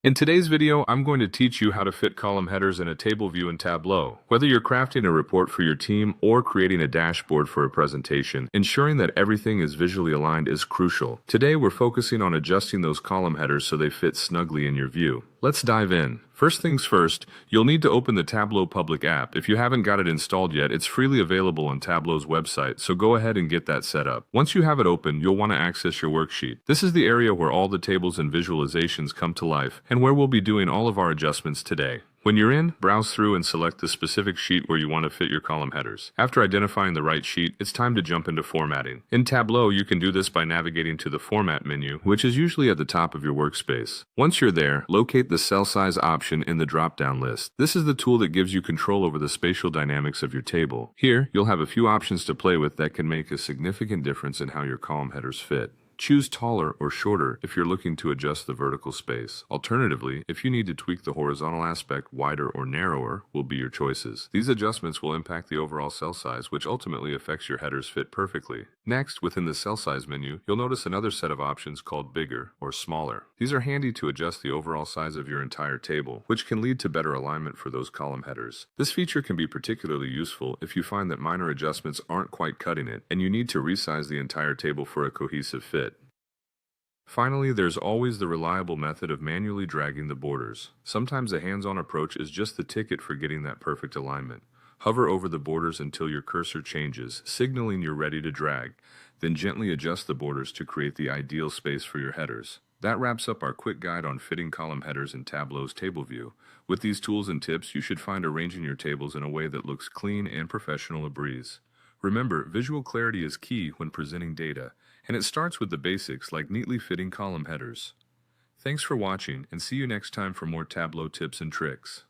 In today's video, I'm going to teach you how to fit column headers in a table view in Tableau. Whether you're crafting a report for your team or creating a dashboard for a presentation, ensuring that everything is visually aligned is crucial. Today, we're focusing on adjusting those column headers so they fit snugly in your view. Let's dive in. First things first, you'll need to open the Tableau public app. If you haven't got it installed yet, it's freely available on Tableau's website, so go ahead and get that set up. Once you have it open, you'll want to access your worksheet. This is the area where all the tables and visualizations come to life, and where we'll be doing all of our adjustments today. When you're in, browse through and select the specific sheet where you want to fit your column headers. After identifying the right sheet, it's time to jump into formatting. In Tableau, you can do this by navigating to the Format menu, which is usually at the top of your workspace. Once you're there, locate the Cell Size option in the drop-down list. This is the tool that gives you control over the spatial dynamics of your table. Here, you'll have a few options to play with that can make a significant difference in how your column headers fit. Choose taller or shorter if you're looking to adjust the vertical space. Alternatively, if you need to tweak the horizontal aspect, wider or narrower will be your choices. These adjustments will impact the overall cell size, which ultimately affects your headers fit perfectly. Next, within the cell size menu, you'll notice another set of options called bigger or smaller. These are handy to adjust the overall size of your entire table, which can lead to better alignment for those column headers. This feature can be particularly useful if you find that minor adjustments aren't quite cutting it, and you need to resize the entire table for a cohesive fit. Finally, there's always the reliable method of manually dragging the borders. Sometimes a hands-on approach is just the ticket for getting that perfect alignment. Hover over the borders until your cursor changes, signaling you're ready to drag. Then gently adjust the borders to create the ideal space for your headers. That wraps up our quick guide on fitting column headers in Tableau's table view. With these tools and tips, you should find arranging your tables in a way that looks clean and professional a breeze. Remember, visual clarity is key when presenting data, and it starts with the basics like neatly fitting column headers. Thanks for watching, and see you next time for more Tableau tips and tricks.